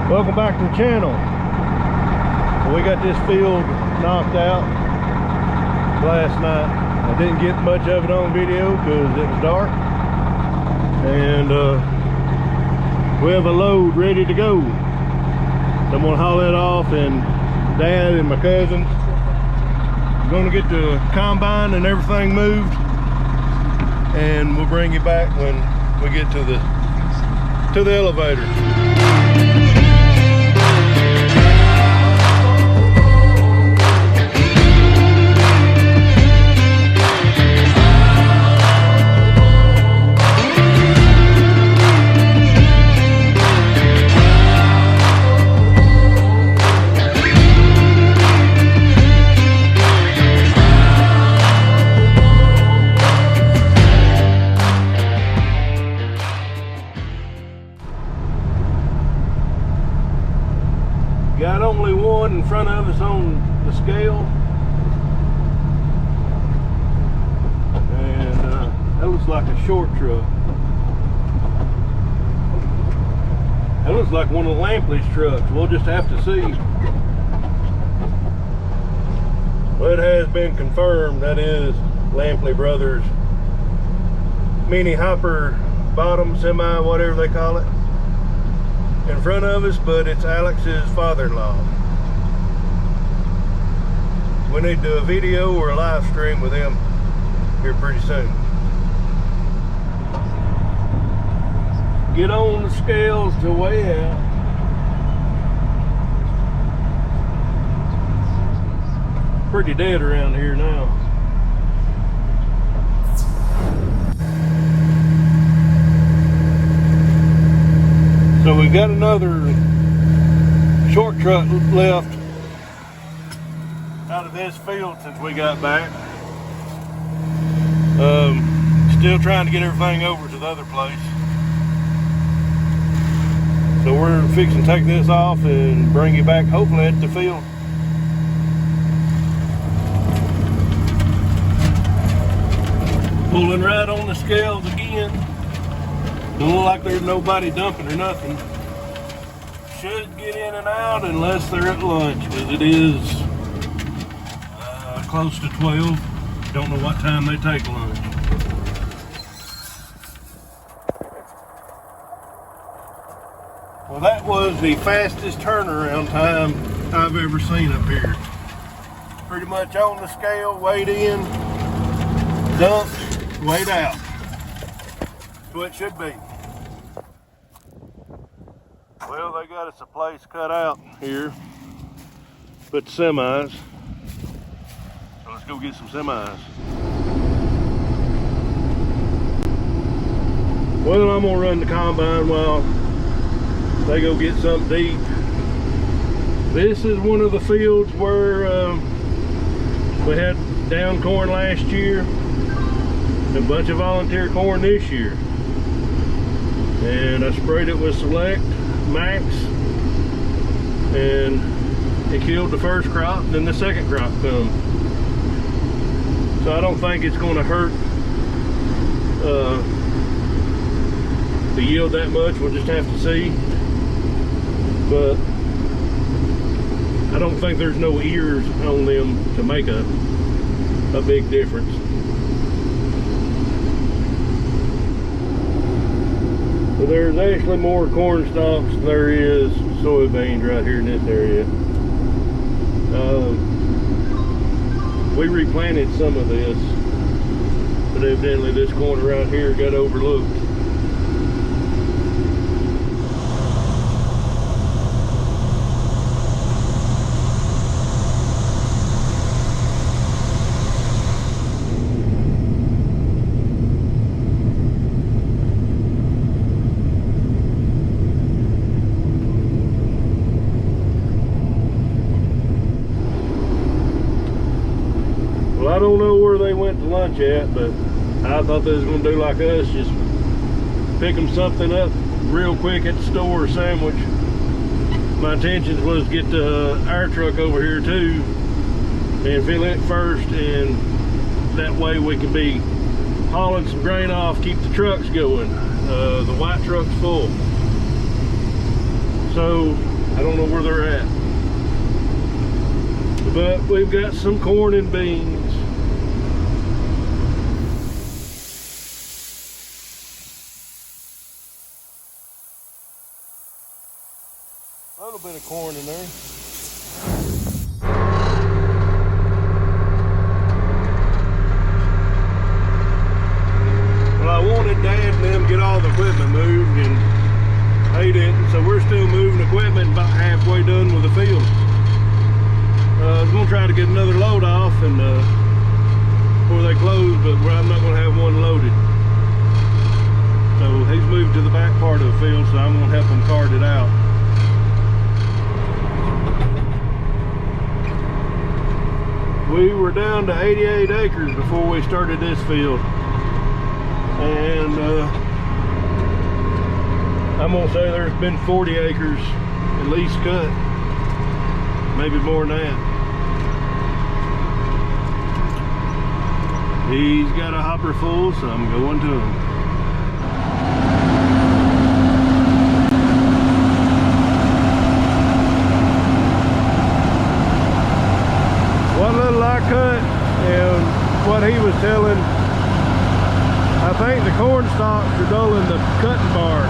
Welcome back to the channel. We got this field knocked out last night. I didn't get much of it on video because it was dark, and we have a load ready to go. So I'm gonna haul it off, and Dad and my cousins are gonna get the combine and everything moved, and we'll bring you back when we get to the elevator. Got only one in front of us on the scale, and that looks like a short truck. That looks like one of Lampley's trucks. We'll just have to see. Well, it has been confirmed that is Lampley Brothers mini hopper bottom semi, whatever they call it, in front of us, but it's Alex's father-in-law. We need to do a video or a live stream with him here pretty soon. Get on the scales to weigh out. Pretty dead around here now. So we've got another short truck left out of this field since we got back. Still trying to get everything over to the other place. So we're fixing to take this off and bring you back hopefully at the field. Pulling right on the scales again. Don't look like there's nobody dumping or nothing. Should get in and out unless they're at lunch, because it is close to 12. Don't know what time they take lunch. Well, that was the fastest turnaround time I've ever seen up here. Pretty much on the scale, weighed in, dumped, weighed out. That's what it should be. Well, they got us a place cut out here. Put the semis. So let's go get some semis. Well, I'm gonna run the combine while they go get something to eat. This is one of the fields where we had down corn last year. A bunch of volunteer corn this year. And I sprayed it with Select Max, and it killed the first crop, then the second crop come. So I don't think it's going to hurt the yield that much. We'll just have to see, but I don't think there's no ears on them to make a big difference. So there's actually more corn stalks than there is soybeans right here in this area. We replanted some of this, but evidently this corner right here got overlooked. I don't know where they went to lunch at, but I thought they was going to do like us, just pick them something up real quick at the store, a sandwich. My intentions was to get our truck over here too and fill it first, and that way we could be hauling some grain off, keep the trucks going. The white truck's full. So I don't know where they're at. But we've got some corn and beans. A little bit of corn in there. Well, I wanted Dad and them to get all the equipment moved, and they didn't, so we're still moving equipment about halfway done with the field. I was going to try to get another load off and before they close, but I'm not going to have one loaded. So he's moved to the back part of the field, so I'm going to help him cart it out. We were down to 88 acres before we started this field. And I'm going to say there's been 40 acres at least cut. Maybe more than that. He's got a hopper full, so I'm going to him. What little I cut and what he was telling, I think the corn stalks are dulling the cutting bar.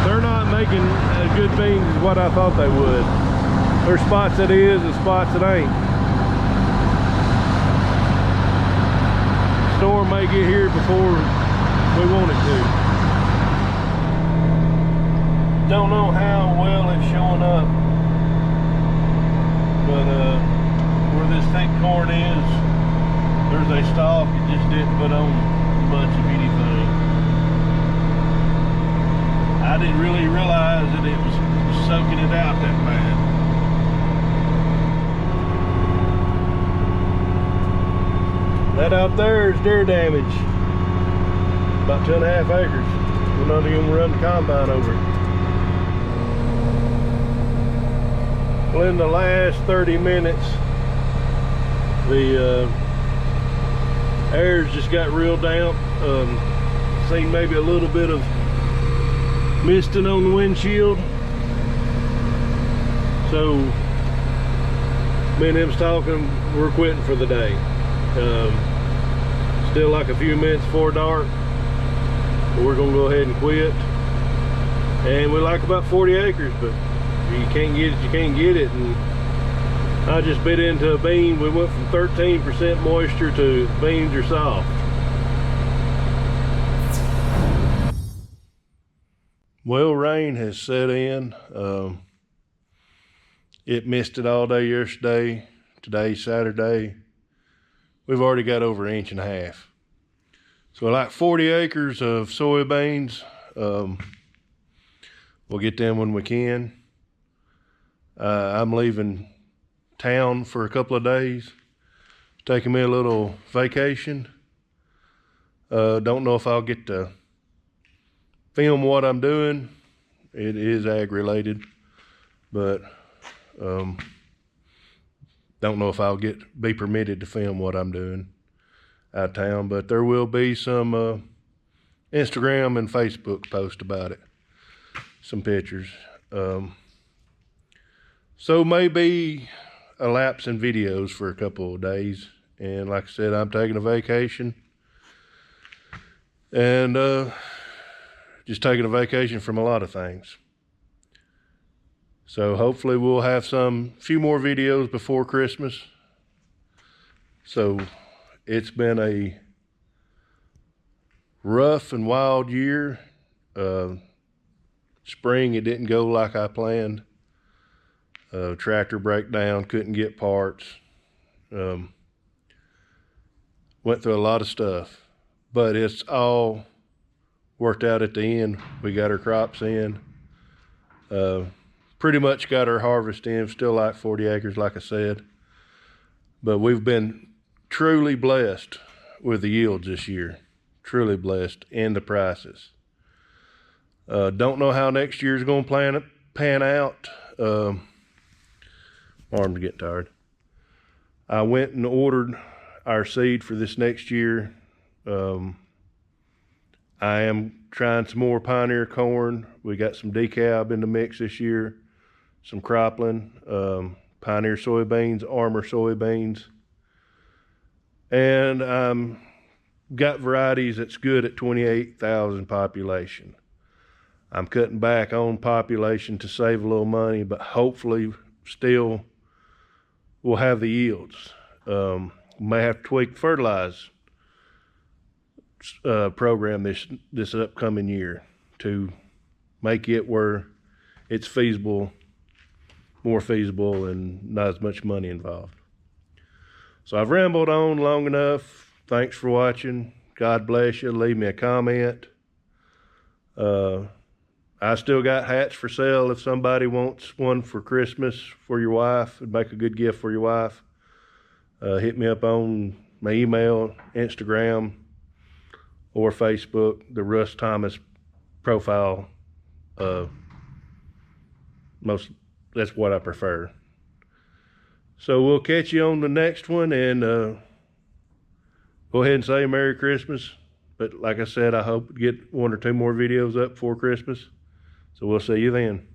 They're not making as good beans as what I thought they would. There's spots that is and spots that ain't. Storm may get here before we want it to. Don't know how well it's showing up, but where this thick corn is, there's a stalk. It just didn't put on much of anything. I didn't really realize that it was soaking it out that bad. That out there is deer damage. About 2.5 acres. We're not even gonna run the combine over it. Well, in the last 30 minutes, the air's just got real damp. Seen maybe a little bit of misting on the windshield. So me and him's talking, we're quitting for the day. Still like a few minutes before dark, but we're gonna go ahead and quit. And we like about 40 acres, but you can't get it, you can't get it. And I just bit into a bean. We went from 13% moisture to beans are soft. Well, rain has set in. It missed it all day yesterday. Today's Saturday. We've already got over 1.5 inches. So like 40 acres of soybeans. We'll get them when we can. I'm leaving town for a couple of days. Taking me a little vacation. Don't know if I'll get to film what I'm doing. It is ag related, but don't know if I'll be permitted to film what I'm doing out of town, but there will be some Instagram and Facebook post about it, some pictures. So maybe a lapse in videos for a couple of days. And like I said, I'm taking a vacation and just taking a vacation from a lot of things. So hopefully we'll have few more videos before Christmas. So it's been a rough and wild year. Spring, it didn't go like I planned. Tractor breakdown, couldn't get parts. Went through a lot of stuff, but it's all worked out at the end. We got our crops in. Pretty much got our harvest in, still like 40 acres, like I said. But we've been truly blessed with the yields this year. Truly blessed, and the prices. Don't know how next year's gonna pan out. Arms getting tired. I went and ordered our seed for this next year. I am trying some more Pioneer corn. We got some decab in the mix this year, some cropland, Pioneer soybeans, Armor soybeans, and got varieties that's good at 28,000 population. I'm cutting back on population to save a little money, but hopefully still we'll have the yields. May have to tweak fertilize program this upcoming year to make it where it's feasible, more feasible, and not as much money involved. So I've rambled on long enough. Thanks for watching. God bless you. Leave me a comment. I still got hats for sale if somebody wants one for Christmas for your wife. It'd make a good gift for your wife. Hit me up on my email, Instagram, or Facebook, the Russ Thomas profile. That's what I prefer. So we'll catch you on the next one, and go ahead and say Merry Christmas. But like I said, I hope to get 1 or 2 more videos up before Christmas. So we'll see you then.